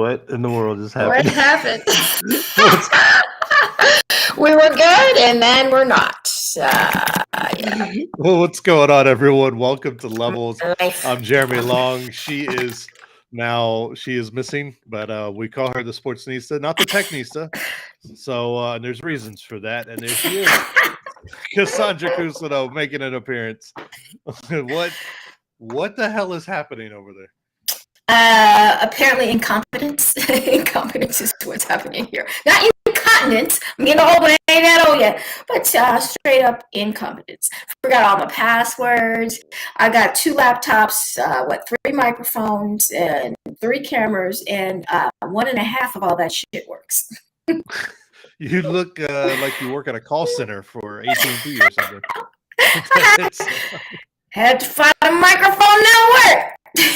What in the world is What happening? happened? We were good, and then we're not. Yeah. Well, what's going on, everyone? Welcome to Levels. Life. I'm Jeremy Long. She is missing, but we call her the Sportsnista, not the Technista. So there's reasons for that, and there she is, Cassandra Cusino, making an appearance. What the hell is happening over there? Apparently incompetence. Incompetence is what's happening here. Not incontinence. I'm getting old, but I ain't that old yet. But straight up incompetence. Forgot all my passwords. I got 2 laptops, 3 microphones, and 3 cameras, and 1.5 of all that shit works. You look like you work at a call center for AT&T or something. Had to find a microphone that worked.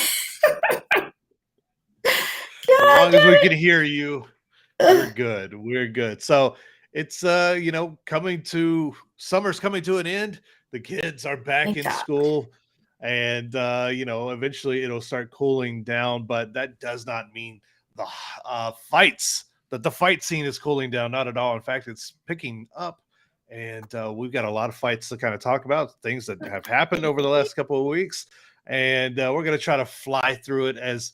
As long as we can hear you, we're good. We're good. So it's summer's coming to an end. The kids are back in school, and eventually it'll start cooling down. But that does not mean the the fight scene is cooling down. Not at all. In fact, it's picking up, and we've got a lot of fights to kind of talk about, things that have happened over the last couple of weeks, and we're going to try to fly through it as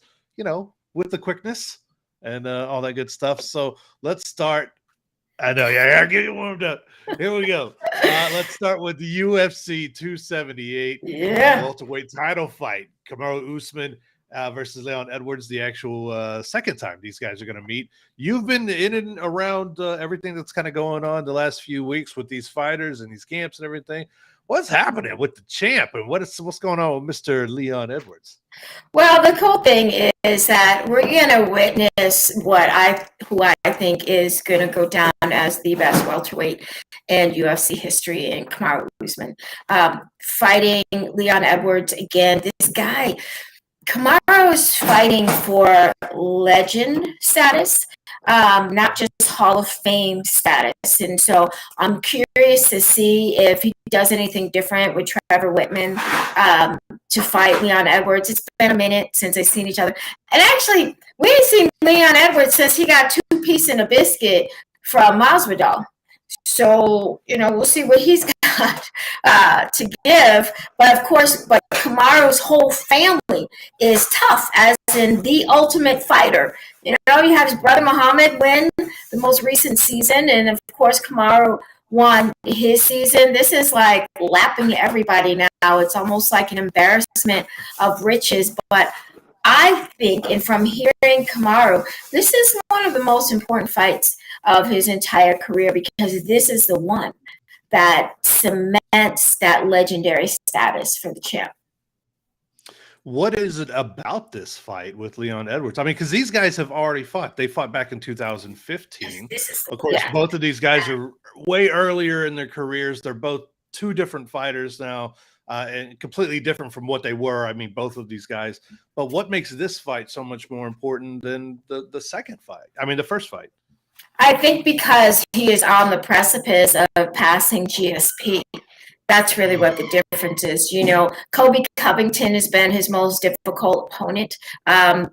with the quickness and all that good stuff. So let's start. I know, yeah, get you warmed up. Here we go. Let's start with the UFC 278 welterweight title fight. Kamaru Usman versus Leon Edwards, the actual second time these guys are going to meet. You've been in and around everything that's kind of going on the last few weeks with these fighters and these camps and everything. What's happening with the champ, and what's going on with Mr. Leon Edwards? Well, the cool thing is that we're going to witness who I think is going to go down as the best welterweight in UFC history in Kamaru Usman. Fighting Leon Edwards again. This guy, Kamaru is fighting for legend status, not just Hall of Fame status. And so I'm curious to see if he does anything different with Trevor Whitman to fight Leon Edwards. It's been a minute since they've seen each other. And actually, we ain't seen Leon Edwards since he got 2 pieces in a biscuit from Masvidal. So, we'll see what he's got to give. But of course, Kamaru's whole family is tough, as in the ultimate fighter. You have his brother Muhammad win the most recent season, and of course, Kamaru won his season. This is like lapping everybody now. It's almost like an embarrassment of riches. But I think, and from hearing Kamaru, this is one of the most important fights of his entire career, because this is the one that cements that legendary status for the champ. What is it about this fight with Leon Edwards? I mean, because these guys have already fought. They fought back in 2015. Of course, both of these guys are way earlier in their careers. They're both 2 different fighters now, and completely different from what they were. I mean, both of these guys. But what makes this fight so much more important than the second fight? I mean, the first fight. I think because he is on the precipice of passing GSP. That's really what the difference is. Colby Covington has been his most difficult opponent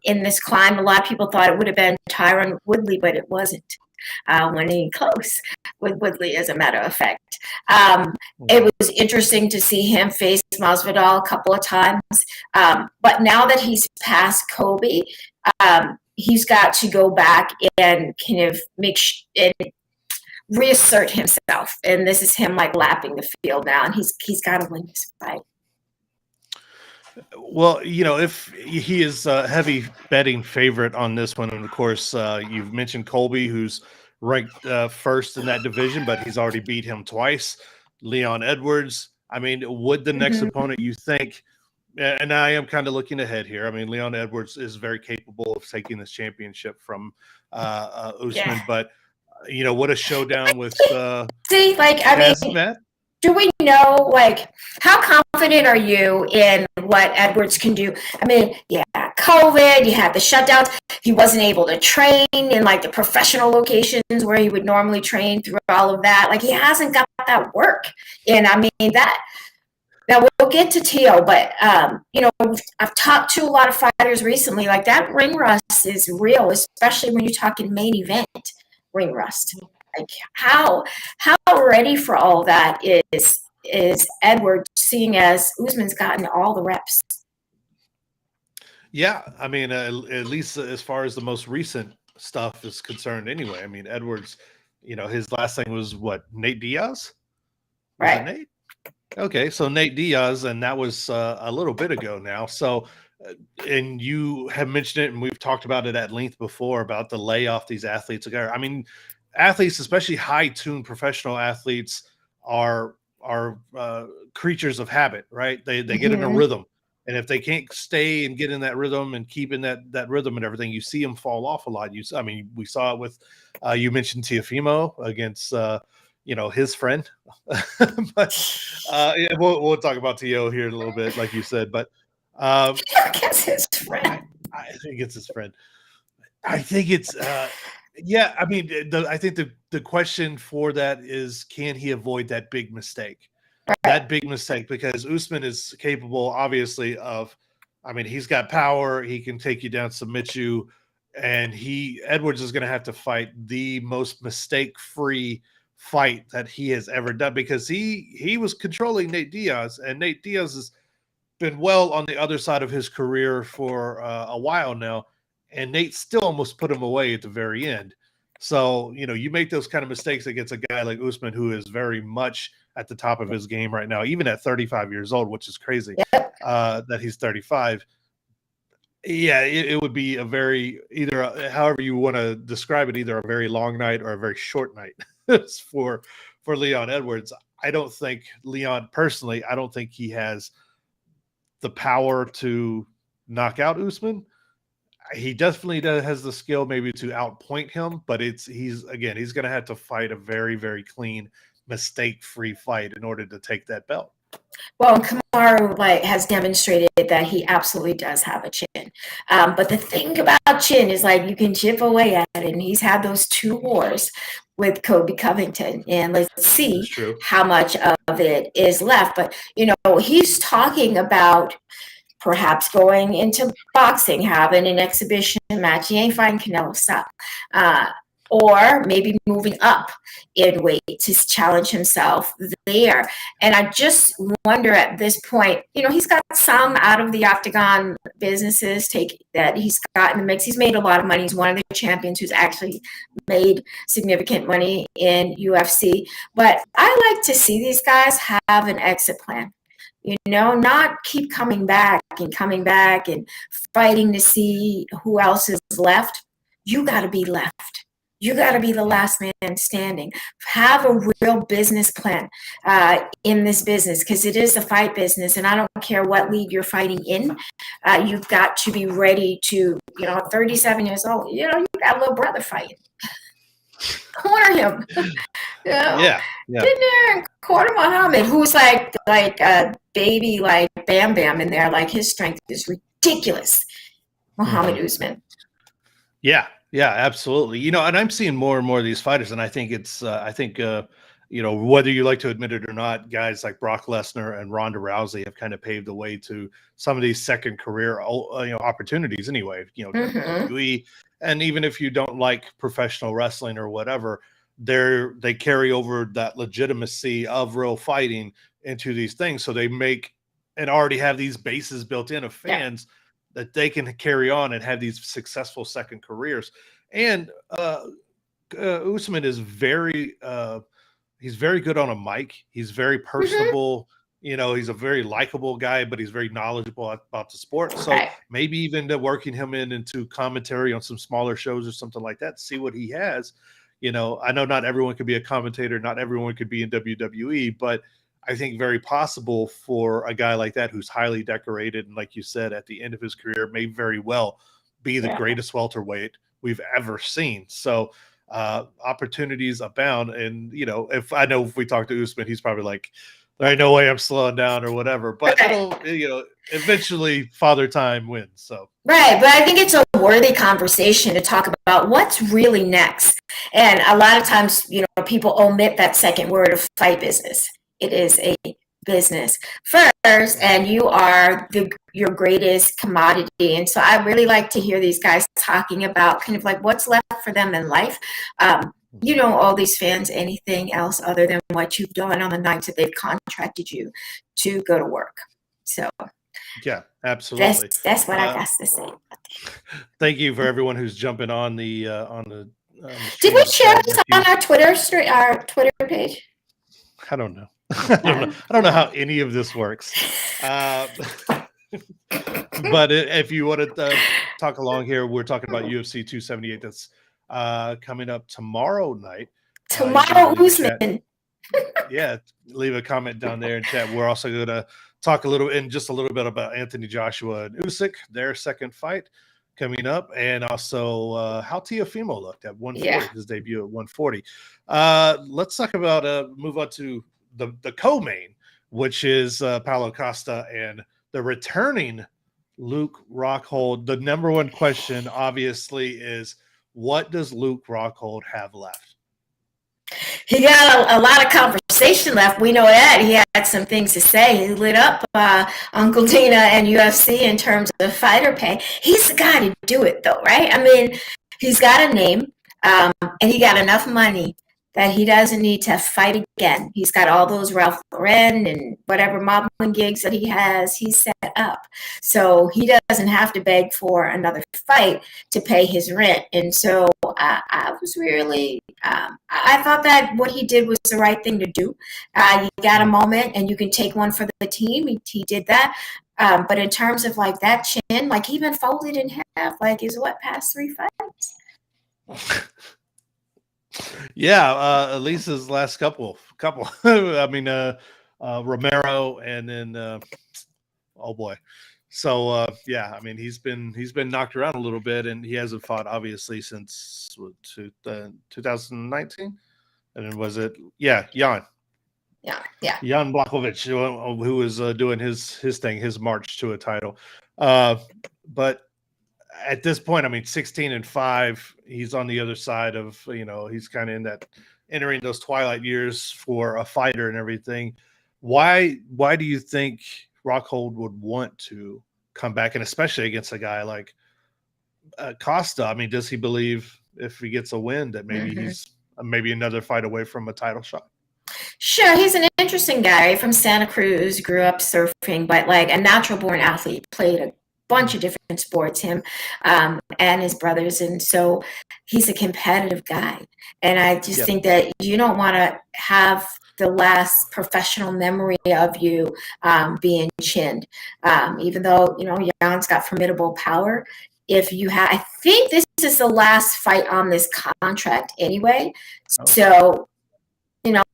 in this climb. A lot of people thought it would have been Tyron Woodley, but it wasn't. When he close with Woodley, as a matter of fact. It was interesting to see him face Masvidal a couple of times. But now that he's past Colby, he's got to go back and kind of reassert himself, and this is him lapping the field now, and he's got to win this fight. Well, if he is a heavy betting favorite on this one, and of course you've mentioned Colby, who's ranked first in that division, but he's already beat him twice. Leon Edwards, I mean, would the next opponent, you think, and I am kind of looking ahead here, I mean, Leon Edwards is very capable of taking this championship from Usman, but what a showdown with do we know, how confident are you in what Edwards can do? I mean, COVID, you had the shutdowns. He wasn't able to train in the professional locations where he would normally train through all of that. He hasn't got that work. And I mean, Now we'll get to Teo, but I've talked to a lot of fighters recently. Like that ring rust is real, especially when you're talking main event ring rust. Like how ready for all that is Edward, seeing as Usman's gotten all the reps. Yeah, I mean, at least as far as the most recent stuff is concerned, anyway. I mean, Edwards, his last thing was what, Nate Diaz? Was it Right. Nate? Okay, so Nate Diaz, and that was a little bit ago now. So, and you have mentioned it, and we've talked about it at length before about the layoff these athletes. I mean, athletes, especially high-tuned professional athletes, are creatures of habit, right? They get in a rhythm, and if they can't stay and get in that rhythm and keep in that rhythm and everything, you see them fall off a lot. I mean, we saw it with you mentioned Teofimo against his friend, but yeah, we'll talk about Teo here in a little bit, like you said. But I guess his friend. I think it's his friend. I think it's yeah. I mean, I think the question for that is, can he avoid that big mistake? That big mistake, because Usman is capable, obviously, of. I mean, he's got power. He can take you down, submit you, and Edwards is going to have to fight the most mistake-free fight that he has ever done, because he was controlling Nate Diaz, and Nate Diaz has been well on the other side of his career for a while now, and Nate still almost put him away at the very end. So, you make those kind of mistakes against a guy like Usman, who is very much at the top of his game right now, even at 35 years old, which is crazy that he's 35. Yeah, it would be however you want to describe it, either a very long night or a very short night for Leon Edwards. I don't think personally, I don't think he has the power to knock out Usman. He definitely has the skill maybe to outpoint him, but he's going to have to fight a very, very clean, mistake-free fight in order to take that belt. Well, Kamaru has demonstrated that he absolutely does have a chin. But the thing about chin is you can chip away at it, and he's had those 2 wars with Kobe Covington, and let's see how much of it is left. But he's talking about perhaps going into boxing, having an exhibition match. He ain't fighting Canelo style. Or maybe moving up in weight to challenge himself there. And I just wonder at this point, he's got some out of the octagon businesses that he's got in the mix. He's made a lot of money. He's one of the champions who's actually made significant money in UFC. But I like to see these guys have an exit plan. Not keep coming back and fighting to see who else is left. You got to be left. You got to be the last man standing. Have a real business plan in this business, because it is a fight business, and I don't care what league you're fighting in. You've got to be ready to, 37 years old, you got a little brother fighting. Corner him. Yeah. Get in there and corner Muhammad, who's like a baby, like Bam Bam in there. Like, his strength is ridiculous. Muhammad Usman. Yeah, absolutely. And I'm seeing more and more of these fighters, and I think whether you like to admit it or not, guys like Brock Lesnar and Ronda Rousey have kind of paved the way to some of these second career, opportunities. Anyway, WWE, and even if you don't like professional wrestling or whatever, they carry over that legitimacy of real fighting into these things. So they make and already have these bases built in of fans that they can carry on and have these successful second careers. And Usman is he's very good on a mic. He's very personable. He's a very likable guy, but he's very knowledgeable about the sport. So maybe even working him into commentary on some smaller shows or something like that, see what he has. I know not everyone could be a commentator, not everyone could be in WWE, but I think very possible for a guy like that who's highly decorated, and like you said, at the end of his career, may very well be the greatest welterweight we've ever seen. So opportunities abound. And if we talk to Usman, he's probably like, there ain't no way I'm slowing down or whatever. But it'll eventually Father Time wins. So right, but I think it's a worthy conversation to talk about what's really next. And a lot of times, people omit that second word of fight business. It is a business first, and you are your greatest commodity. And so I really like to hear these guys talking about kind of like what's left for them in life. All these fans, anything else other than what you've done on the nights that they've contracted you to go to work. So yeah, absolutely. That's what I got to say. Thank you for everyone who's jumping on the Did we share this on our Twitter page? I don't know. I don't know how any of this works. But if you want to talk along here, we're talking about UFC 278 that's coming up tomorrow night. Tomorrow, Usman. Yeah, leave a comment down there in chat. We're also going to talk a little bit about Anthony Joshua and Usyk, their second fight coming up, and also how Teofimo looked at 140, his debut at 140. Let's talk about move on to the co-main, which is Paulo Costa and the returning Luke Rockhold. The number one question, obviously, is what does Luke Rockhold have left? He got a lot of conversation left. We know that. He had some things to say. He lit up Uncle Dina and UFC in terms of fighter pay. He's the guy to do it, though, right? I mean, he's got a name, and he got enough money that he doesn't need to fight again. He's got all those Ralph Lauren and whatever modeling gigs that he has, he's set up. So he doesn't have to beg for another fight to pay his rent. And so I was really, I thought that what he did was the right thing to do. You got a moment and you can take one for the team. He did that. But in terms of like that chin, like he been folded in half, like is what, past 3 fights? Yeah, at least his last couple. I mean, Romero, and then oh boy. So yeah, I mean, he's been knocked around a little bit, and he hasn't fought obviously since 2019. And then was it Jan? Yeah. Jan Blachowicz, who was doing his thing, his march to a title. But at this point, I mean, 16-5, he's on the other side of, he's kind of entering those twilight years for a fighter and everything. Why do you think Rockhold would want to come back, and especially against a guy like Costa? I mean, does he believe if he gets a win that maybe he's maybe another fight away from a title shot? Sure, he's an interesting guy from Santa Cruz, grew up surfing, but like a natural born athlete, played a bunch of different sports, him and his brothers, and so he's a competitive guy. And I just think that you don't want to have the last professional memory of you being chinned, even though Jan's got formidable power. If you have, I think this is the last fight on this contract anyway, so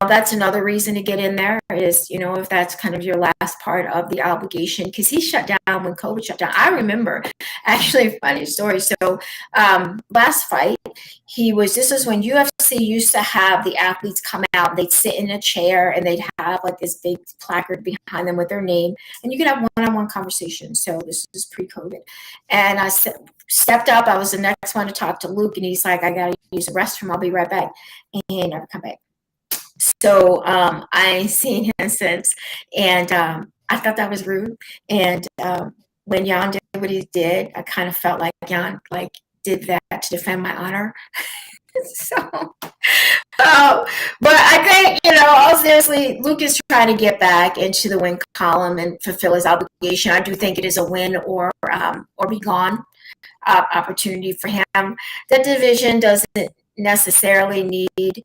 that's another reason to get in there is, if that's kind of your last part of the obligation, because he shut down when COVID shut down. I remember actually a funny story. So last fight, this was when UFC used to have the athletes come out, they'd sit in a chair and they'd have like this big placard behind them with their name, and you could have one-on-one conversations. So this was pre-COVID. And I stepped up. I was the next one to talk to Luke, and he's like, I got to use the restroom. I'll be right back. And he never come back. So I ain't seen him since, and I thought that was rude. And when Jan did what he did, I kind of felt like Jan did that to defend my honor. So, but I think all seriously, Luke is trying to get back into the win column and fulfill his obligation. I do think it is a win or be gone opportunity for him. That division doesn't necessarily need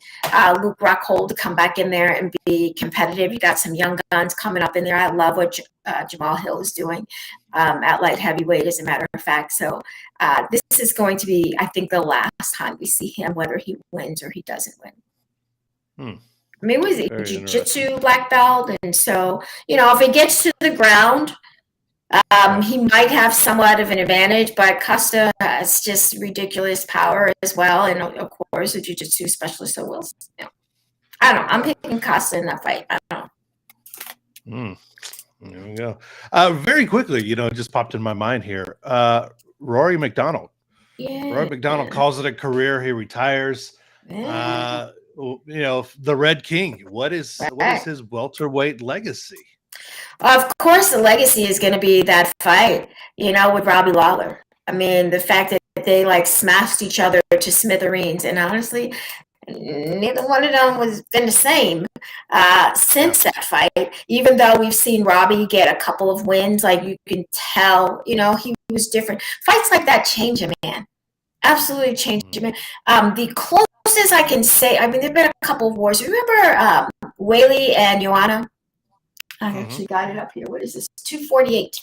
Luke Rockhold to come back in there and be competitive. You got some young guns coming up in there. I love what Jamal Hill is doing at light heavyweight, as a matter of fact. So this is going to be, I think, the last time we see him, whether he wins or he doesn't win. I mean, what is it? Jiu-jitsu black belt. And so, if it gets to the ground, he might have somewhat of an advantage, but Costa has just ridiculous power as well, and of course a jiu-jitsu specialist. So we'll, I don't know. I'm picking Costa in that fight. I don't know. There we go. Very quickly, it just popped in my mind here. Rory McDonald. Yeah. Rory McDonald calls it a career. He retires. Yeah. The Red King. What is his welterweight legacy? Of course, the legacy is going to be that fight, with Robbie Lawler. I mean, the fact that they like smashed each other to smithereens, and honestly, neither one of them was been the same since that fight. Even though we've seen Robbie get a couple of wins, like you can tell, he was different. Fights like that change a man, absolutely change a man. The closest I can say, I mean, there've been a couple of wars. Remember Whaley and Joanna? I actually got it up here. What is this? 248.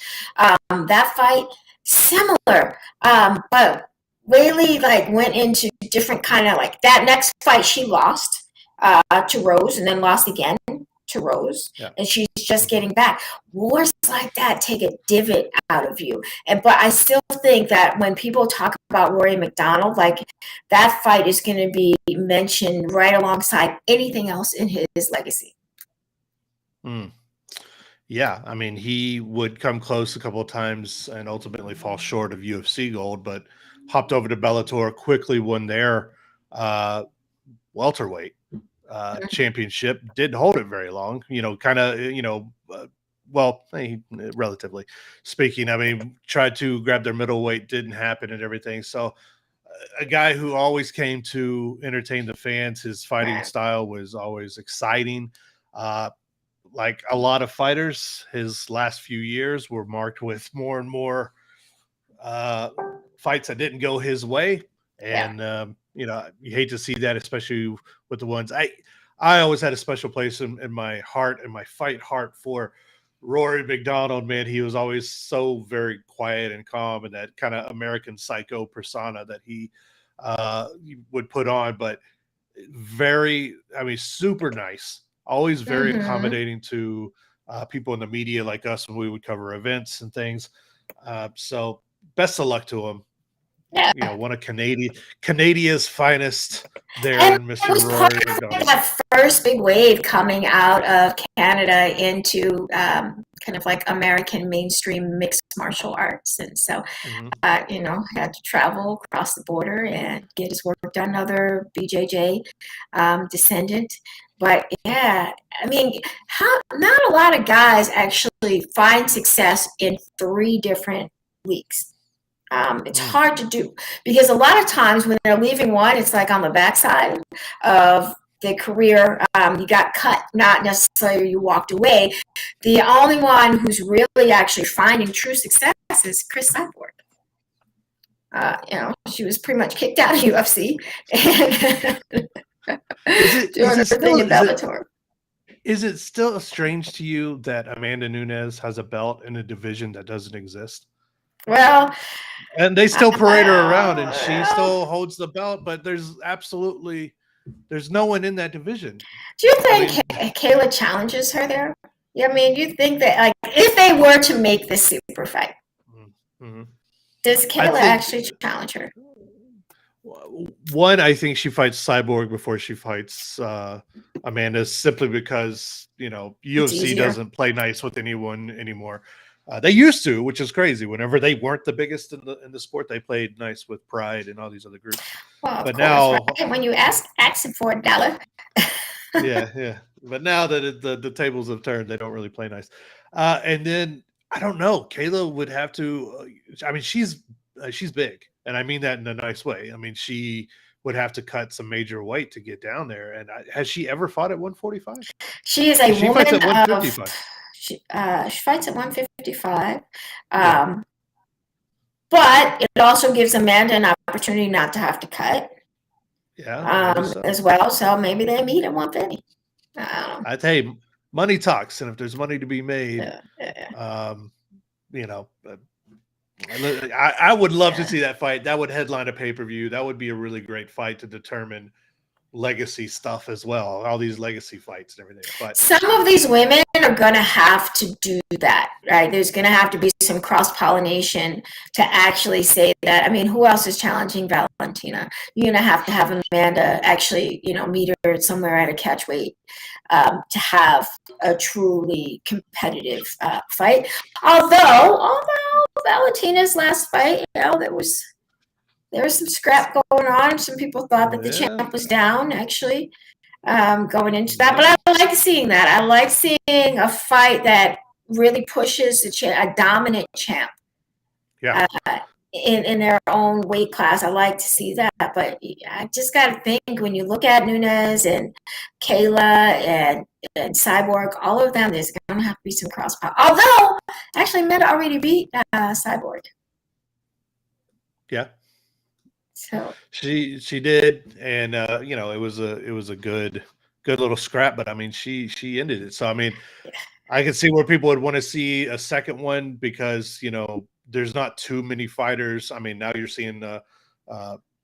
That fight, similar. But Whaley like went into different kind of like that next fight she lost to Rose and then lost again to Rose. Yeah. And she's just getting back. Wars like that take a divot out of you. But I still think that when people talk about Rory McDonald, like that fight is going to be mentioned right alongside anything else in his legacy. Yeah, I mean, he would come close a couple of times and ultimately fall short of UFC gold, but hopped over to Bellator, quickly won their welterweight championship. Didn't hold it very long, relatively speaking. I mean, tried to grab their middleweight, didn't happen and everything. So a guy who always came to entertain the fans, his fighting style was always exciting. Like a lot of fighters, his last few years were marked with more and more fights that didn't go his way. And, you hate to see that, especially with the ones I always had a special place in my heart and my fight heart for Rory McDonald, man. He was always so very quiet and calm and that kind of American psycho persona that he would put on, but super nice. Always very accommodating to people in the media like us when we would cover events and things. So best of luck to him. Yeah. One of Canadia's finest there, and Mr. Rory McDonald. That first big wave coming out of Canada into kind of like American mainstream mixed martial arts. And so, had to travel across the border and get his work done. Another BJJ descendant. But yeah, I mean, not a lot of guys actually find success in 3 different leagues. It's hard to do because a lot of times when they're leaving one, it's like on the backside of their career. You got cut, not necessarily you walked away. The only one who's really actually finding true success is Chris Cyborg. She was pretty much kicked out of UFC. Is it still strange to you that Amanda Nunes has a belt in a division that doesn't exist? Well, and they still parade her around and she still holds the belt, but there's no one in that division. Do you think Kayla challenges her there? I mean, you think that like if they were to make this super fight, does Kayla actually challenge her? One, I think she fights Cyborg before she fights Amanda, simply because UFC doesn't play nice with anyone anymore. They used to, which is crazy. Whenever they weren't the biggest in the sport, they played nice with Pride and all these other groups. Well, but now, right? When you ask him for $1. yeah. But now that the tables have turned, they don't really play nice. And then I don't know. Kayla would have to. I mean, she's big. And I mean that in a nice way. I mean, she would have to cut some major weight to get down there. And has she ever fought at 145? She is a woman. She fights at 155. She fights at 155. But it also gives Amanda an opportunity not to have to cut. Yeah. As well. So maybe they meet at 150. I tell you, money talks. And if there's money to be made, I would love to see that fight. That would headline a pay-per-view. That would be a really great fight to determine legacy stuff as well. All these legacy fights and everything. But some of these women are going to have to do that, right? There's going to have to be some cross-pollination to actually say that. I mean, who else is challenging Valentina? You're going to have Amanda actually, meet her somewhere at a catch weight to have a truly competitive fight. Although Valentina's last fight, there was some scrap going on. Some people thought that the champ was down, actually, going into that. But I like seeing that. I like seeing a fight that really pushes a dominant champ. Yeah. In their own weight class. I like to see that, but I just got to think when you look at Nunes and Kayla and Cyborg, all of them, there's going to have to be some cross power. Although, actually, Meta already beat Cyborg. Yeah. So she did, and it was a good little scrap, but I mean she ended it. So I mean, I can see where people would want to see a second one because there's not too many fighters. I mean, now you're seeing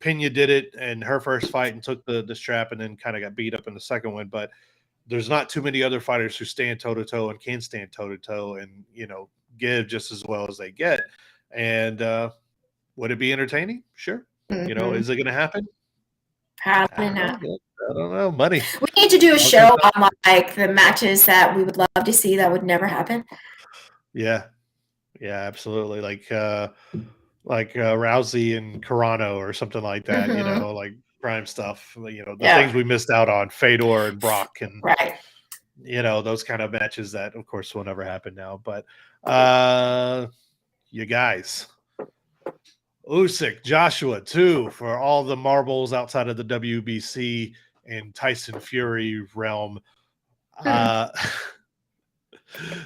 Pena did it in her first fight and took the strap and then kind of got beat up in the second one, but there's not too many other fighters who stand toe to toe and can stand toe to toe and give just as well as they get. And would it be entertaining? Sure. Is it going to happen? Probably not. I don't know. Money. We need to do a show on like the matches that we would love to see that would never happen. Yeah, absolutely. Like Rousey and Carano or something like that. Like prime stuff. The things we missed out on, Fedor and Brock, and those kind of matches that, of course, will never happen now. But you guys. Usyk-Joshua, too, for all the marbles outside of the WBC and Tyson Fury realm.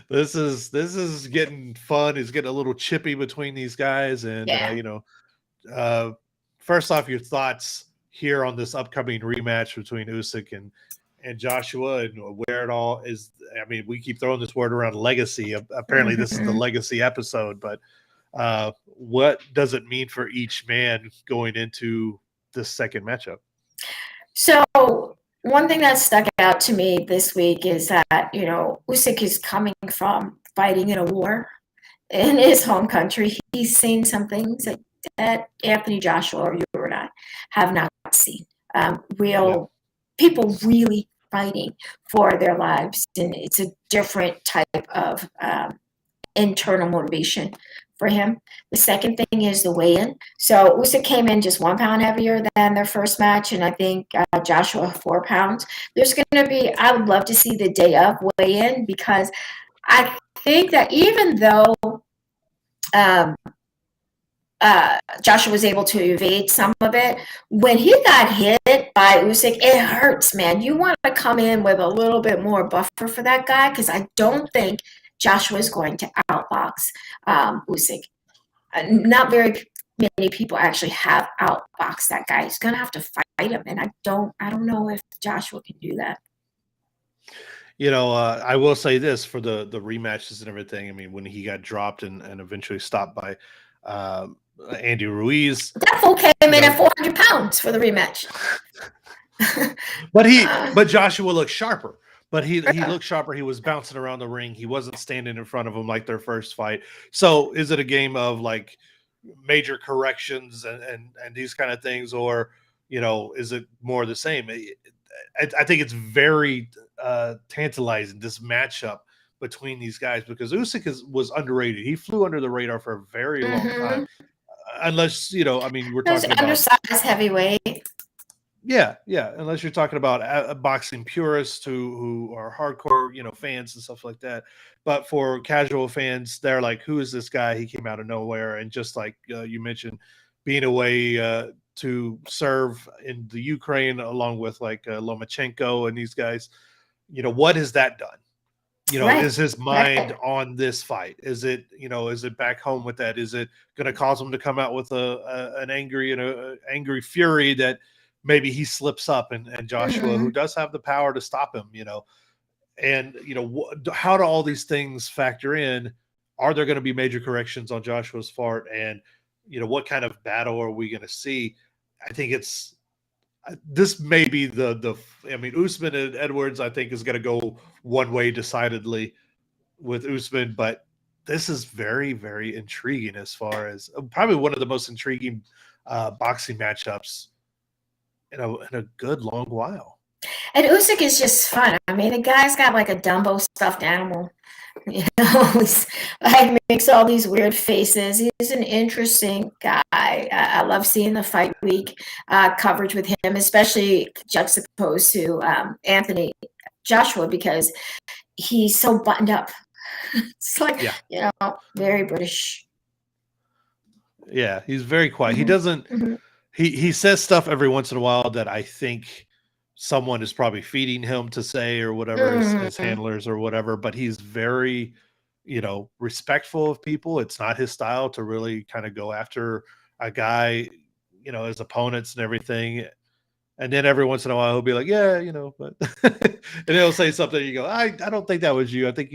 This is getting fun. It's getting a little chippy between these guys. And, first off, your thoughts here on this upcoming rematch between Usyk and Joshua and where it all is. I mean, we keep throwing this word around, legacy. Apparently, this is the legacy episode, but what does it mean for each man going into this second matchup? So one thing that stuck out to me this week is that, Usyk is coming from fighting in a war in his home country. He's seen some things that Anthony Joshua or you or I have not seen. People really fighting for their lives. And it's a different type of internal motivation for him. The second thing is the weigh-in. So Usyk came in just 1 pound heavier than their first match, and I think Joshua 4 pounds. I would love to see the day of weigh-in because I think that even though Joshua was able to evade some of it, when he got hit by Usyk, it hurts, man. You want to come in with a little bit more buffer for that guy because I don't think Joshua is going to outbox Usyk. Not very many people actually have outboxed that guy. He's going to have to fight him, and I don't know if Joshua can do that. I will say this for the rematches and everything. I mean, when he got dropped and eventually stopped by Andy Ruiz, that fool came in at 400 pounds for the rematch. but Joshua looked sharper. But he looked sharper. He was bouncing around the ring. He wasn't standing in front of him like their first fight. So is it a game of like major corrections and these kind of things, or is it more the same? I think it's very tantalizing, this matchup between these guys, because Usyk was underrated. He flew under the radar for a very long time. Unless we're talking about undersized heavyweight. Yeah. Unless you're talking about boxing purists who are hardcore, fans and stuff like that. But for casual fans, they're like, "Who is this guy? He came out of nowhere." And just like you mentioned, being away to serve in the Ukraine along with like Lomachenko and these guys, what has that done? Is his mind on this fight? Is it, is it back home with that? Is it going to cause him to come out with an angry fury that maybe he slips up and Joshua, who does have the power to stop him, and how do all these things factor in? Are there going to be major corrections on Joshua's part? And, what kind of battle are we going to see? I think this may be Usman and Edwards, I think, is going to go one way decidedly with Usman, but this is very, very intriguing as far as probably one of the most intriguing boxing matchups in a good long while. And Usyk is just fun. I mean, the guy's got like a Dumbo stuffed animal. He's like makes all these weird faces. He's an interesting guy. I love seeing the fight week coverage with him, especially juxtaposed to Anthony Joshua, because he's so buttoned up. It's like, very British. Yeah, he's very quiet. He Mhm. doesn't. Mhm. He says stuff every once in a while that I think someone is probably feeding him to say or whatever, his Mhm. handlers or whatever. But he's very, respectful of people. It's not his style to really kind of go after a guy, his opponents and everything. And then every once in a while he'll be like, yeah, but and he'll say something. You go, I don't think that was you. I think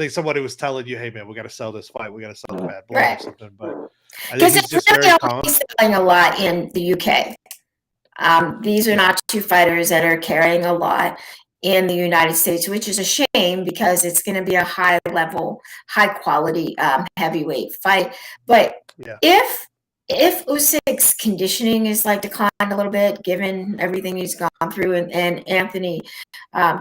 somebody was telling you, hey man, we got to sell this fight. We got to sell the bad blood or Right. something. But I think Because he's it's just very really calm. only selling a lot in the UK. These are Yeah. not two fighters that are carrying a lot in the United States, which is a shame because it's going to be a high level, high quality heavyweight fight. But Yeah. if Usyk's conditioning is like declined a little bit, given everything he's gone through, and Anthony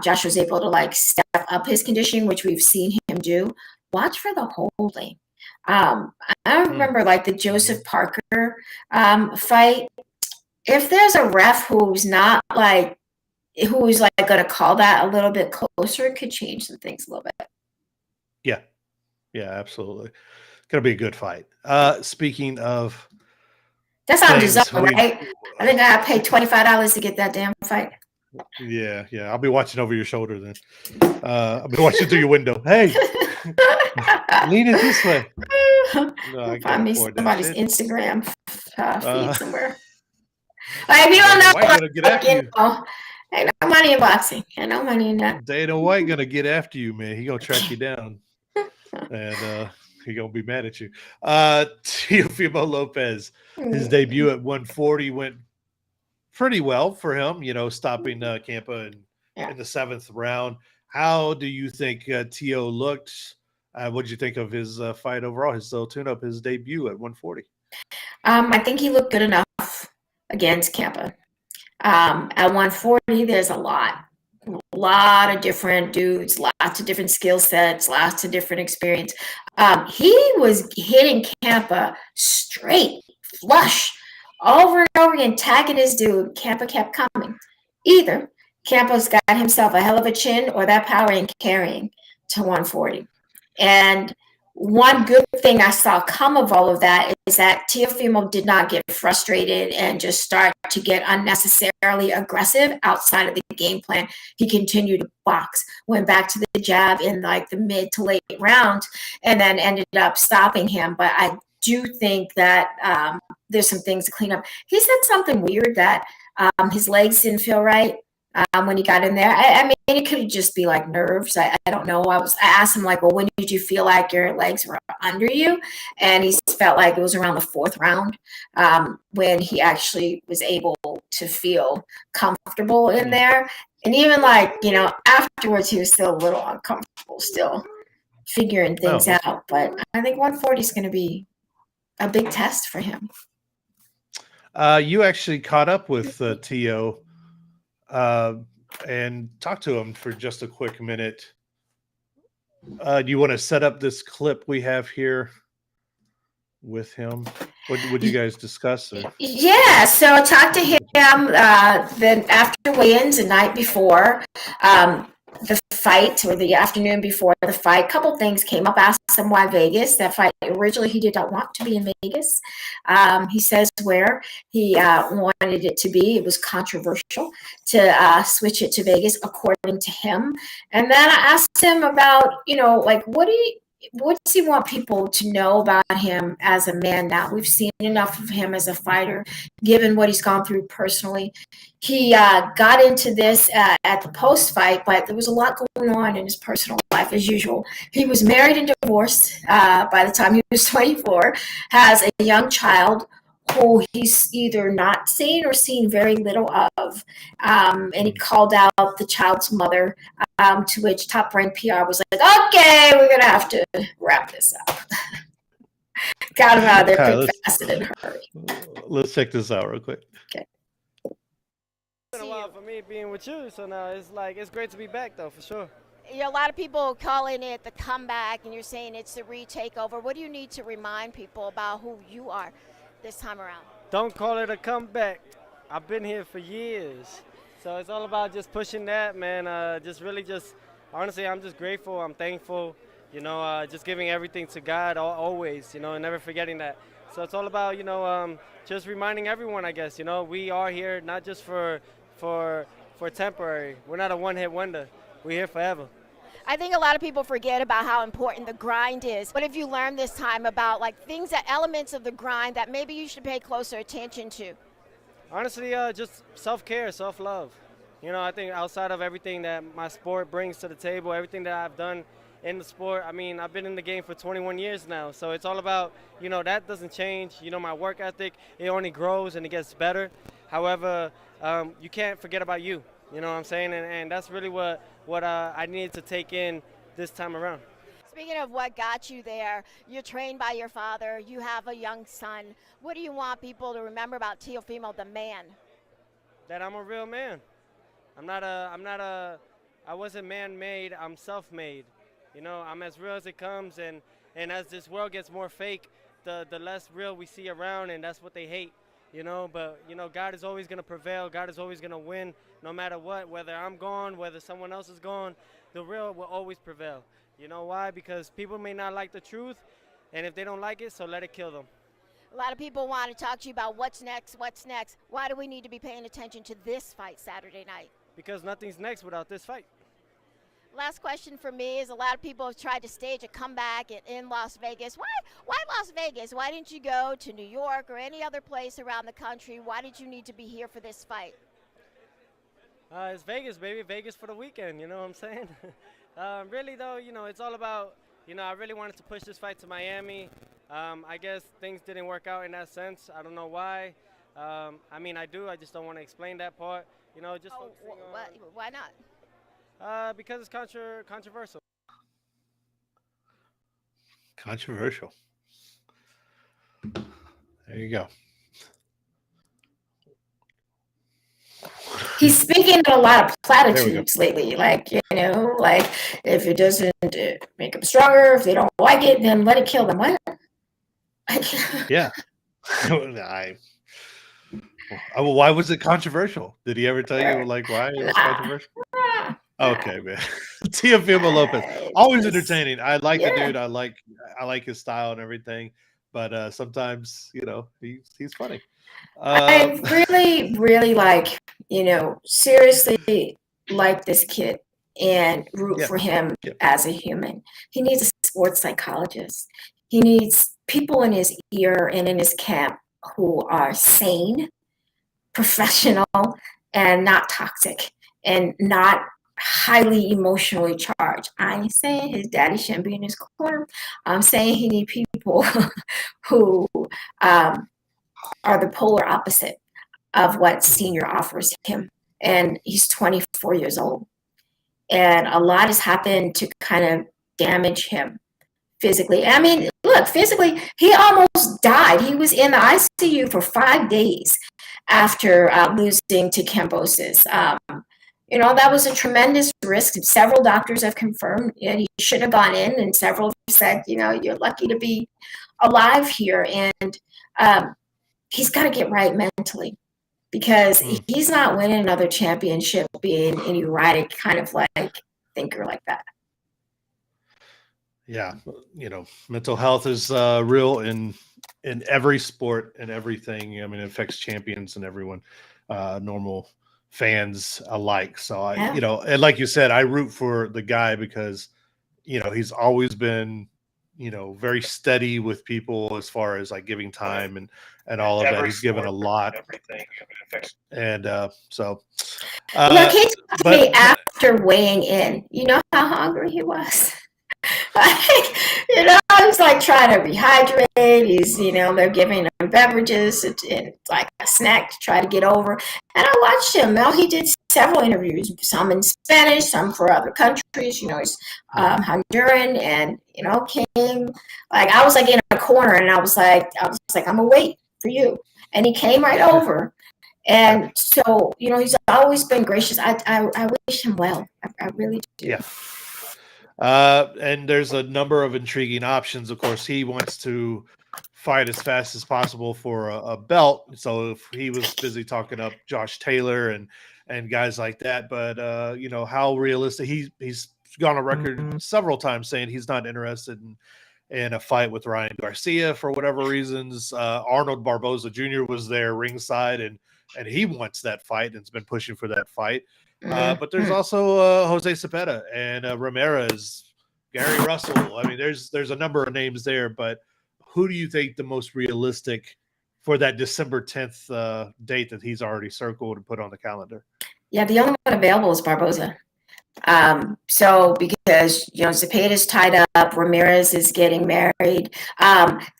Joshua's able to like step up his conditioning, which we've seen him do, watch for the holding. I remember like the Joseph Parker fight. If there's a ref who's going to call that a little bit closer, it could change some things a little bit. Yeah. Yeah, absolutely. Gonna be a good fight. Speaking of That's on things, DAZN, right? I think I paid $25 to get that damn fight. yeah. I'll be watching over your shoulder then. I'll be watching through your window. Hey, lean it this way. No, I can't Find me afford that somebody's shit. Instagram feed somewhere. Dana You don't know, White gonna get after you. ain't no money in boxing. Ain't no money in that. Dana White gonna get after you, man. He gonna track you down, and he gonna be mad at you. Teofimo Lopez, his debut at 140 went pretty well for him. Stopping Campa in the 7th round. How do you think Teo looked? What did you think of his fight overall? His tune-up, his debut at 140. I think he looked good enough against Campa. At 140, there's a lot of different dudes, lots of different skill sets, lots of different experience. He was hitting Campa straight, flush, over and over again, tagging his dude. Campa kept coming. Either Campa's got himself a hell of a chin or that power ain't carrying to 140. And one good thing I saw come of all of that is that Teofimo did not get frustrated and just start to get unnecessarily aggressive outside of the game plan. He continued to box, went back to the jab in like the mid to late rounds, and then ended up stopping him. But I do think that there's some things to clean up. He said something weird that his legs didn't feel right when he got in there. I mean, it could just be like nerves. I don't know. I asked him like, well, when did you feel like your legs were under you? And he felt like it was around the 4th round when he actually was able to feel comfortable in there. And even like, afterwards, he was still a little uncomfortable, still figuring things out. But I think 140 is going to be a big test for him. You actually caught up with Teo and talked to him for just a quick minute. Do you want to set up this clip we have here with him? What would you guys discuss? Yeah, so I talked to him then after weigh-ins the night before the fight, or the afternoon before the fight. A couple things came up. Asked him why Vegas. That fight, originally he did not want to be in Vegas. He says where he wanted it to be. It was controversial to switch it to Vegas, according to him. And then I asked him about, like, what does he want people to know about him as a man now? We've seen enough of him as a fighter, given what he's gone through personally. He got into this at the post-fight, but there was a lot going on in his personal life, as usual. He was married and divorced by the time he was 24, has a young child who he's either not seen or seen very little of. And he called out the child's mother, to which Top Rank PR was like, okay, we're going to have to wrap this up. Got him out of there pretty fast and in a hurry. Let's check this out real quick. Okay. It's been a while for me being with you, so now it's great to be back, though, for sure. A lot of people calling it the comeback, and you're saying it's the retakeover. What do you need to remind people about who you are this time around? Don't call it a comeback. I've been here for years, so it's all about just pushing that, man. Honestly, I'm just grateful. I'm thankful just giving everything to God always, and never forgetting that. So it's all about, just reminding everyone, I guess, we are here not just for temporary. We're not a one-hit wonder. We're here forever. I think a lot of people forget about how important the grind is. What have you learned this time about elements of the grind that maybe you should pay closer attention to? Honestly, just self-care, self-love. I think outside of everything that my sport brings to the table, everything that I've done in the sport, I mean, I've been in the game for 21 years now. So it's all about, that doesn't change. My work ethic, it only grows and it gets better. However, you can't forget about you. You know what I'm saying? And that's really what I needed to take in this time around. Speaking of what got you there, you're trained by your father. You have a young son. What do you want people to remember about Teofimo, the man? That I'm a real man. I wasn't man-made, I'm self-made. I'm as real as it comes, and as this world gets more fake, the less real we see around, and that's what they hate. But God is always going to prevail. God is always going to win no matter what, whether I'm gone, whether someone else is gone, the real will always prevail. You know why? Because people may not like the truth, and if they don't like it, so let it kill them. A lot of people want to talk to you about what's next. Why do we need to be paying attention to this fight Saturday night? Because nothing's next without this fight. Last question for me is, a lot of people have tried to stage a comeback in Las Vegas. Why Las Vegas? Why didn't you go to New York or any other place around the country? Why did you need to be here for this fight? It's Vegas, baby. Vegas for the weekend, you know what I'm saying? Really, though, it's all about, I really wanted to push this fight to Miami. I guess things didn't work out in that sense. I don't know why. I mean, I do. I just don't want to explain that part. Just focusing on... Why not? Because it's controversial. Controversial. There you go. He's speaking a lot of platitudes lately. If it doesn't make them stronger, if they don't like it, then let it kill them. What? Yeah. Why was it controversial? Did he ever tell you why it was controversial? Okay, man. Teofimo Lopez, always entertaining. I like the dude. I like his style and everything. But sometimes, he's funny. I really, really seriously like this kid and root for him as a human. He needs a sports psychologist. He needs people in his ear and in his camp who are sane, professional, and not toxic, and not highly emotionally charged. I ain't saying his daddy shouldn't be in his corner. I'm saying he needs people who are the polar opposite of what Senior offers him. And he's 24 years old. And a lot has happened to kind of damage him physically. I mean, look, physically, he almost died. He was in the ICU for 5 days after losing to Cambosis. That was a tremendous risk. Several doctors have confirmed he should have gone in, and several have said, you're lucky to be alive here. And he's got to get right mentally, because he's not winning another championship being an erratic kind of thinker like that. Yeah, mental health is real in every sport and everything. I mean, it affects champions and everyone, normal fans alike. So and like you said, I root for the guy because, he's always been, very steady with people as far as giving time and all of that. He's given a lot. And so. Look, he talked to me after weighing in. You know how hungry he was? He's trying to rehydrate. He's, they're giving him beverages and like a snack to try to get over. And I watched him. He did several interviews, some in Spanish, some for other countries. He's Honduran, and came I was in a corner, and I was like, I'm gonna wait for you. And he came right over. And so, he's always been gracious. I wish him well. I really do. Yeah. And there's a number of intriguing options. Of course, he wants to fight as fast as possible for a belt. So if he was busy talking up Josh Taylor and guys like that, but how realistic he's gone on record several times saying he's not interested in a fight with Ryan Garcia for whatever reasons. Arnold Barboza Jr. was there ringside, and he wants that fight and has been pushing for that fight. But there's also Jose Cepeda and Ramirez, Gary Russell. I mean, there's a number of names there, but who do you think the most realistic for that December 10th date that he's already circled and put on the calendar? Yeah, the only one available is Barboza. So because Zepeda's tied up, Ramirez is getting married.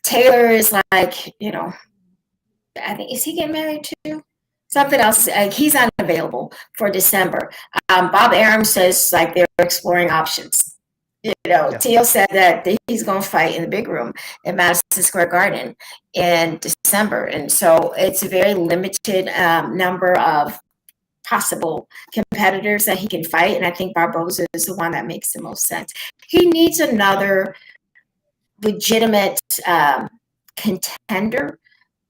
Taylor is like, I think, is he getting married too? Something else. He's unavailable for December. Bob Arum says like they're exploring options. Teo said that he's going to fight in the big room in Madison Square Garden in December, and so it's a very limited number of possible competitors that he can fight, and I think Barboza is the one that makes the most sense. He needs another legitimate contender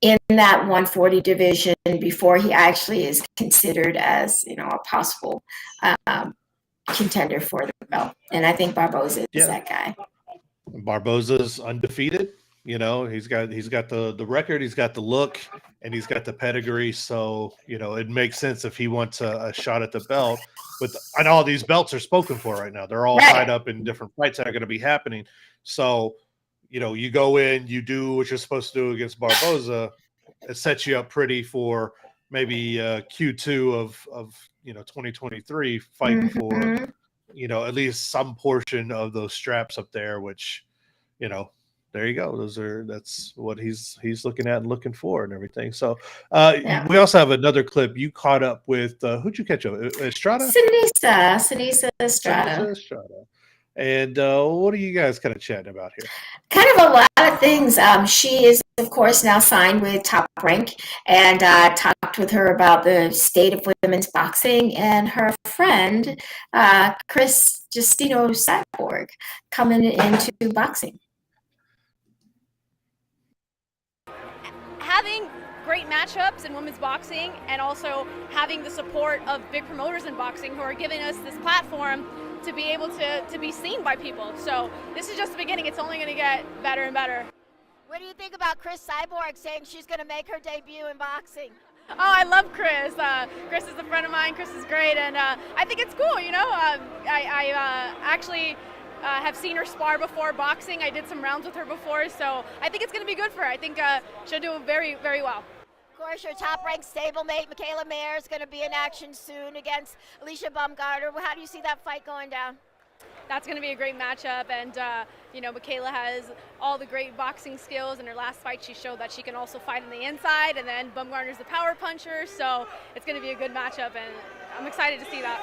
in that 140 division before he actually is considered as a possible contender for the belt, and I think Barboza is that guy. Barboza's undefeated. He's got the record, he's got the look, and he's got the pedigree. So, it makes sense if he wants a shot at the belt. And all these belts are spoken for right now. They're all tied up in different fights that are going to be happening. So, you go in, you do what you're supposed to do against Barboza. It sets you up pretty for maybe Q2 of 2023 fighting for, at least some portion of those straps up there, which, there you go. That's what he's looking at and looking for and everything. So we also have another clip. You caught up with who'd you catch up? Estrada? Sinisa Estrada. And what are you guys kind of chatting about here? Kind of a lot of things. She is, of course, now signed with Top Rank, and talked with her about the state of women's boxing, and her friend, Chris Justino Cyborg, coming into boxing. Having great matchups in women's boxing, and also having the support of big promoters in boxing who are giving us this platform to be able to be seen by people. So this is just the beginning. It's only going to get better and better. What do you think about Chris Cyborg saying she's going to make her debut in boxing? Oh, I love Chris. Chris is a friend of mine. Chris is great, and I think it's cool. I actually have seen her spar before boxing. I did some rounds with her before, so I think it's going to be good for her. I think she'll do very, very well. Of course, your top-ranked stablemate, Michaela Mayer, is going to be in action soon against Alicia Baumgartner. How do you see that fight going down? That's going to be a great matchup, and Michaela has all the great boxing skills. In her last fight, she showed that she can also fight on the inside, and then Baumgartner's a power puncher, so it's going to be a good matchup, and I'm excited to see that.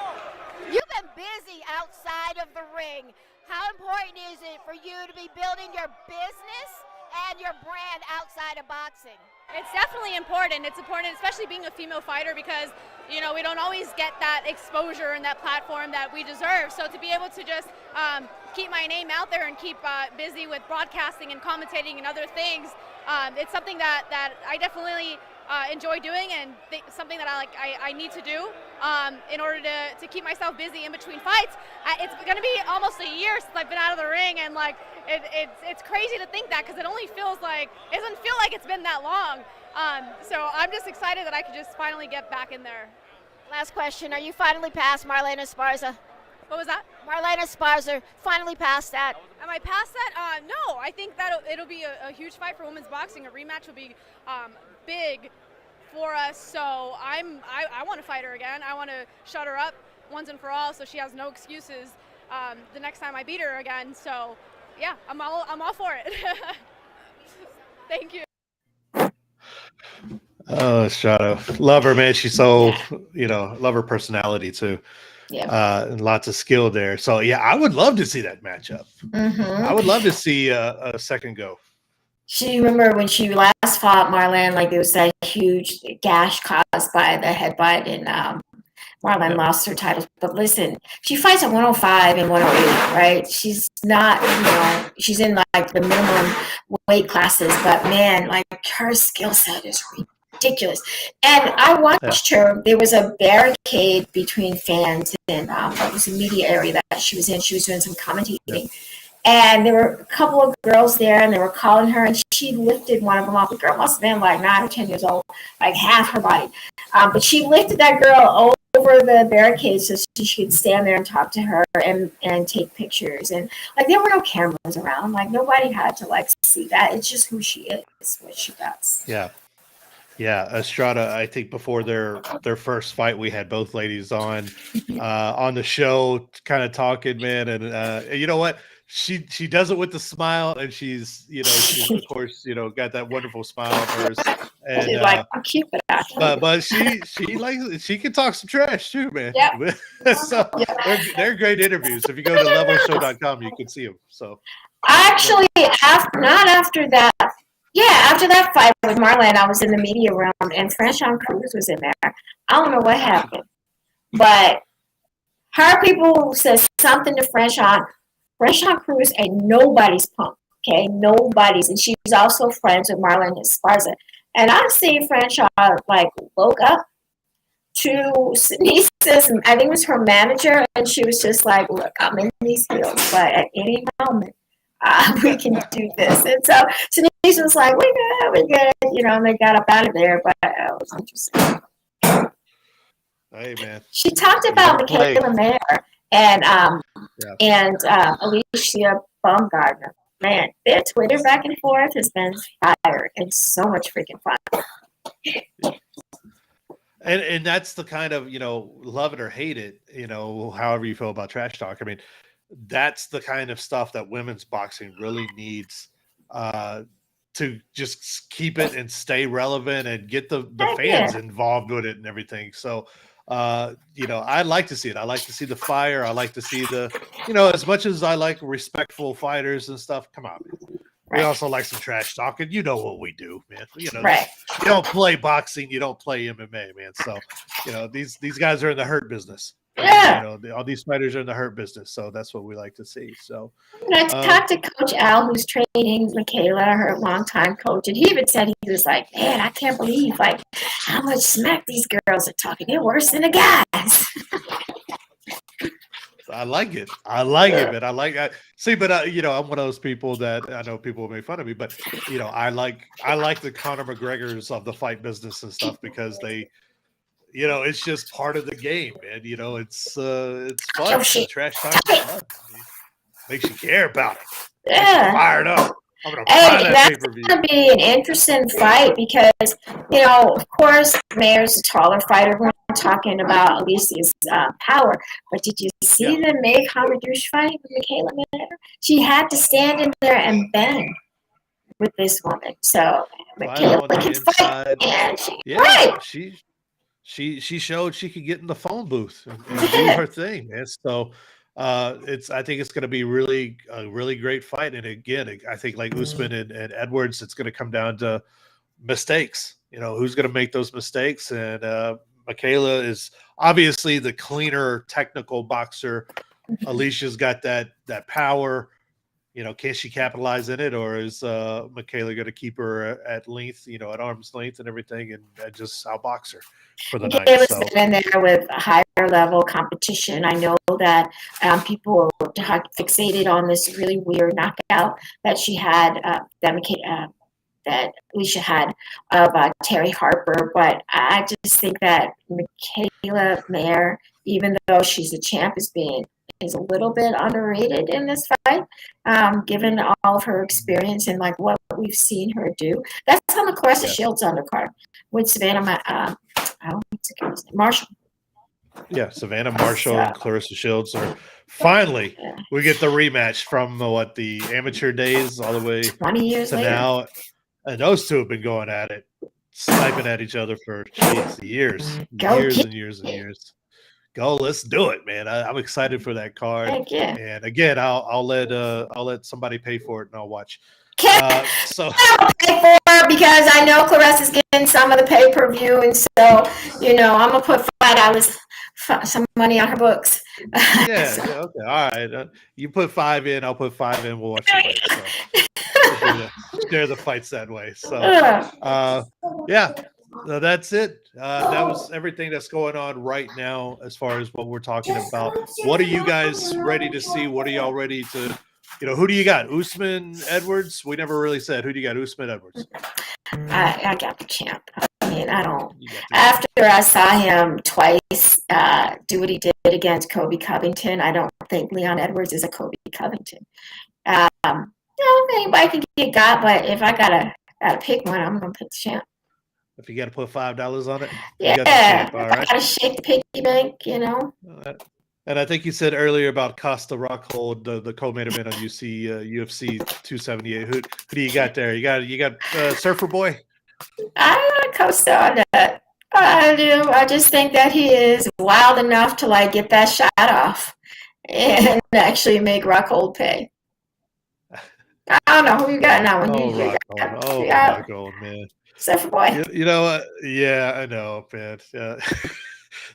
You've been busy outside of the ring. How important is it for you to be building your business and your brand outside of boxing? It's definitely important. It's important, especially being a female fighter, because we don't always get that exposure and that platform that we deserve. So to be able to just keep my name out there and keep busy with broadcasting and commentating and other things, it's something that I definitely enjoy doing, and something that I need to do in order to keep myself busy in between fights. It's going to be almost a year since I've been out of the ring, and it's crazy to think that, because it doesn't feel like it's been that long. So I'm just excited that I could just finally get back in there. Last question: are you finally past Marlena Esparza? What was that? Marlena Esparza, finally past that. Am I past that? No, I think that it'll be a huge fight for women's boxing. A rematch will be big for us, so I want to fight her again. I want to shut her up once and for all, so she has no excuses the next time I beat her again. So yeah, I'm all for it. Thank you. Oh, Estrada, love her, man. She's so love her personality too. Yeah, and lots of skill there. So yeah, I would love to see that matchup. I would love to see a second go. Remember when she last fought Marlene, like there was that huge gash caused by the headbutt, and Marlene lost her title. But listen, she fights at 105 and 108, right? She's not, she's in like the minimum weight classes, but man, like her skill set is ridiculous. And I watched her. There was a barricade between fans and it was a media area that she was in. She was doing some commentating. Yeah. And there were a couple of girls there, and they were calling her, and she lifted one of them off. The girl must have been like 9 or 10 years old, like half her body. But she lifted that girl over the barricade so she could stand there and talk to her and take pictures. And like there were no cameras around. Like nobody had to like see that. It's just who she is, what she does. Yeah. Yeah, Estrada, I think before their first fight, we had both ladies on the show kind of talking, man. And you know what? She does it with the smile, and she's of course, got that wonderful smile of hers. And she's like, I'm cute, but she can talk some trash too, man. Yeah. So they're great interviews. If you go to levelshow.com, you can see them. So actually, after that. Yeah, after that fight with Marlon, I was in the media room, and Franchon Cruz was in there. I don't know what happened, but her people said something to Franchon. Franchon Cruz ain't nobody's punk, okay? Nobody's. And she's also friends with Marlon Esparza. And I've seen Franchon, like, woke up to Senise's, I think it was her manager, and she was just like, look, I'm in these heels, but at any moment, we can do this. And so Denise was like, we're good, and they got up out of there, but it was interesting. Hey, man. She talked about Michaela Mayer and Alicia Baumgardner. Man, their Twitter back and forth has been fire and so much freaking fun. And that's the kind of, love it or hate it, however you feel about trash talk. I mean, that's the kind of stuff that women's boxing really needs to just keep it and stay relevant and get the fans involved with it and everything. So, I like to see it. I like to see the fire. I like to see as much as I like respectful fighters and stuff, come on, man. We also like some trash talking. You know what we do, man. You don't play boxing, you don't play MMA, man. So, these guys are in the hurt business. Yeah. All these fighters are in the hurt business, so that's what we like to see. So, I talked to Coach Al, who's training Michaela, her longtime coach, and he even said he was like, "Man, I can't believe how much smack these girls are talking. They're worse than the guys." I like it. I like it, man. See, but I'm one of those people that I know people make fun of me, but I like the Conor McGregors of the fight business and stuff because they. It's just part of the game, man. It's fun. The trash talk is fun. Makes you care about it. Yeah. Fired up. I'm gonna buy that pay-per-view. That's gonna be an interesting fight because, of course, Mayer's a taller fighter. We're not talking about Alicia's power, but did you see the Meg Hamadouche fight with Michaela Mayer? She had to stand in there and bend with this woman. So Michaela can fight. She showed she could get in the phone booth and do her thing, man. So I think it's going to be a really great fight. And again, I think like Usman and Edwards, it's going to come down to mistakes. Who's going to make those mistakes? And Michaela is obviously the cleaner technical boxer. Alicia's got that power. Can she capitalize in it, or is Michaela going to keep her at length, at arm's length and everything, and just outbox her for the night? Michaela's been in there with a higher level competition. I know that people are fixated on this really weird knockout that she had, that Alicia had of Terry Harper, but I just think that Michaela Mayer, even though she's a champ, is a little bit underrated in this fight, given all of her experience and what we've seen her do. That's on the Clarissa Shields undercard with Savannah Marshall. Yeah, Savannah Marshall and Clarissa Shields are finally. We get the rematch from the amateur days all the way 20 years to later. now, and those two have been going at it, sniping at each other for years and years. Go, let's do it, man. I'm excited for that card. And again, I'll let somebody pay for it and I'll watch. So I'll pay for it because I know Clarissa's getting some of the pay-per-view, and so I'm gonna put $5, some money on her books. Okay, all right. You put $5 in, I'll put $5 in. We'll watch the fight. So. Share the fights that way. So, That's it. That was everything that's going on right now as far as what we're talking about. What are you guys ready to see? What are y'all ready to, who do you got? Usman, Edwards? We never really said. Who do you got? Usman, Edwards? I got the champ. I mean, I don't. You got the After I saw him twice do what he did against Kobe Covington, I don't think Leon Edwards is a Kobe Covington. Anybody can get got, but if I gotta pick one, I'm gonna pick the champ. If you got to put $5 on it, Yeah, you got the champ. All if right. I gotta shake the piggy bank, And I think you said earlier about Costa Rockhold, the co-main event on UFC 278. Who do you got there? You got Surfer Boy. I Costa on that. I do. I just think that he is wild enough to get that shot off and actually make Rockhold pay. I don't know who you got now. Rockhold, man. Surfer Boy. You know what? Yeah, I know, man. Yeah.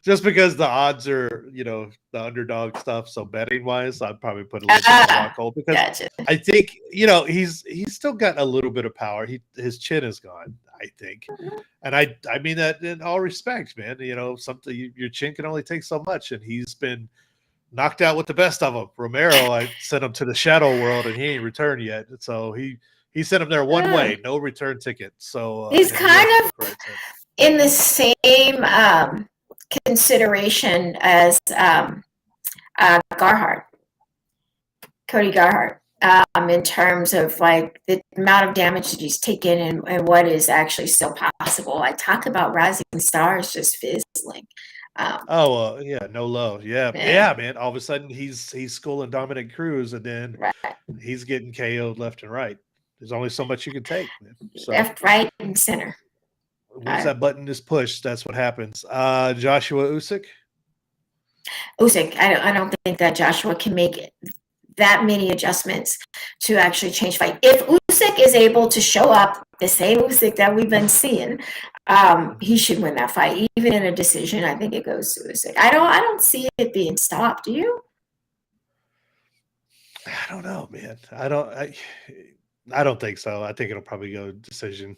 Just because the odds are, the underdog stuff. So betting wise, I'd probably put a little bit on Rockhold because Gotcha. I think, he's still got a little bit of power. His chin is gone, I think. And I mean that in all respect, man. Your chin can only take so much, and he's been knocked out with the best of them. Romero, I sent him to the shadow world, and he ain't returned yet. So he sent him there one way, no return ticket. So he's kind of in the same consideration as Garhart, Cody Garhart, in terms of the amount of damage that he's taken and what is actually still possible. I talk about rising stars just fizzling. No low. Yeah, man. All of a sudden he's schooling Dominic Cruz, and then he's getting KO'd left and right. There's only so much you can take, man. So, left, right, and center. Once that button is pushed, that's what happens. Joshua Usyk. I don't think that Joshua can make that many adjustments to actually change fight. If Usyk is able to show up the same Usyk that we've been seeing, he should win that fight. Even in a decision, I think it goes to Usyk. I don't see it being stopped. Do you? I don't know, man. I don't think so. I think it'll probably go decision.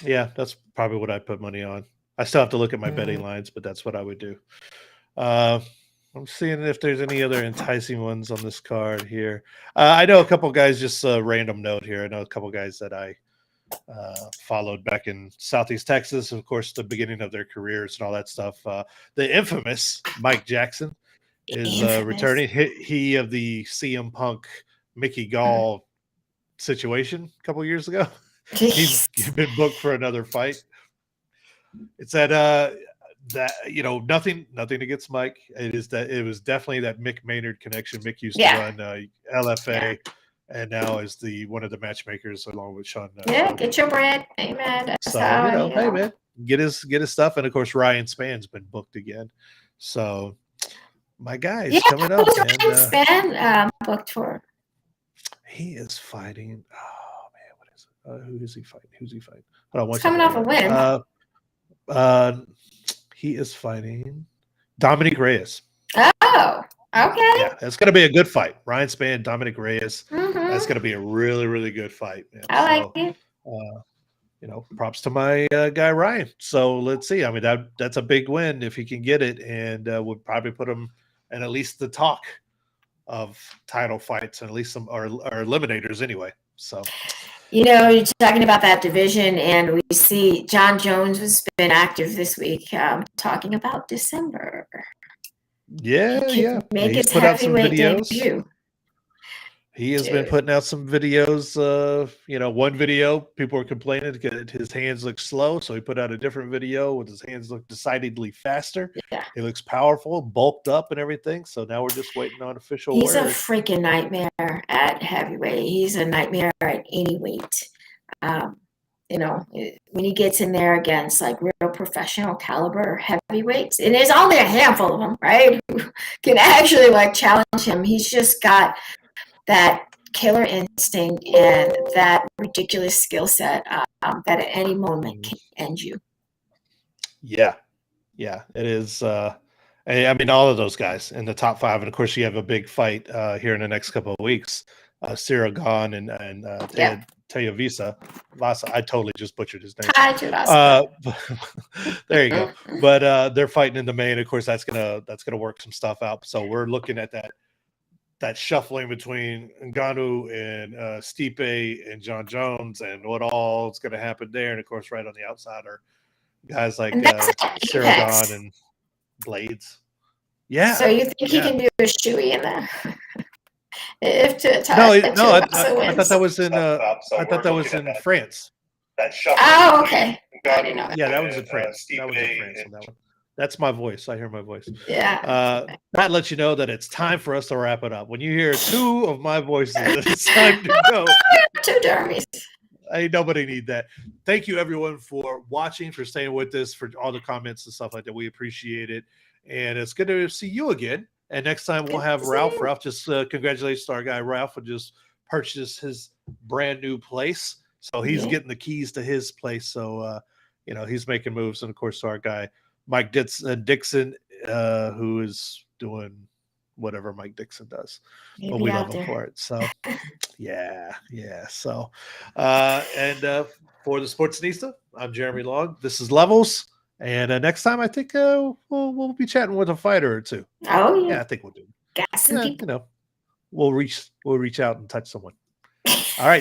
Yeah, that's probably what I put money on. I still have to look at my betting lines, but that's what I would do. I'm seeing if there's any other enticing ones on this card here. I know a couple guys, just a random note here. I know a couple guys that I followed back in Southeast Texas, of course, the beginning of their careers and all that stuff. The infamous Mike Jackson is returning. He of the CM Punk Mickey Gall situation a couple years ago. He's been booked for another fight. It's that nothing against Mike. It was definitely that Mick Maynard connection. Mick used to run LFA, and now is one of the matchmakers along with Sean. Get your bread, amen. So hey man, get his stuff, and of course Ryan Spann's been booked again. So my guy's coming up. Who's Ryan Spann booked for? He is fighting. Oh man, what is it? Who is he fighting? Who's he fighting? Hold on, He's coming off a win. He is fighting Dominic Reyes. Oh, okay. Yeah, it's going to be a good fight. Ryan Spann, Dominic Reyes. That's going to be a really, really good fight, man. I like it. Props to my guy Ryan. So let's see. I mean, that's a big win if he can get it, and would probably put him in at least the talk of title fights, and at least some or eliminators anyway. So. You're talking about that division, and we see John Jones has been active this week, talking about December. Yeah. Make his heavyweight debut. He has been putting out some videos. One video, people were complaining because his hands look slow, so he put out a different video with his hands look decidedly faster. Yeah. He looks powerful, bulked up and everything. So now we're just waiting on official He's word. a freaking nightmare at heavyweight. He's a nightmare at any weight. When he gets in there against real professional caliber heavyweights, and there's only a handful of them, right, who can actually challenge him. He's just got that killer instinct and that ridiculous skill set that at any moment can end you. Yeah, it is. I mean, all of those guys in the top 5, and of course, you have a big fight here in the next couple of weeks. Cyril Gahn and Teofimo Lopez. I totally just butchered his name. There you go. But they're fighting in the main. Of course, that's gonna work some stuff out. So we're looking at that shuffling between Ngannou and Stipe and John Jones, and what all is going to happen there. And of course, right on the outside are guys like Sarragon and Blades. Yeah. So you think he can do a shoey in there? If no, I thought that was in I thought that was in France. Oh, okay. I didn't know that. Yeah, that was in France. That was in France on that one. That's my voice. I hear my voice. Yeah. That lets you know that it's time for us to wrap it up. When you hear two of my voices, it's time to go. Two Jeremys. Ain't nobody need that. Thank you, everyone, for watching, for staying with us, for all the comments and stuff like that. We appreciate it. And it's good to see you again. And next time we'll have Ralph. Ralph, just congratulations to our guy Ralph, who just purchased his brand new place. So he's getting the keys to his place. So, he's making moves. And, of course, to our guy Mike Dixon, who is doing whatever Mike Dixon does. Maybe but we love him for it. So, yeah. So, and for the Sportsanista, I'm Jeremy Long. This is Levels. And next time, I think we'll be chatting with a fighter or two. Oh, yeah. I think we'll do. Got some people. We'll reach out and touch someone. All right.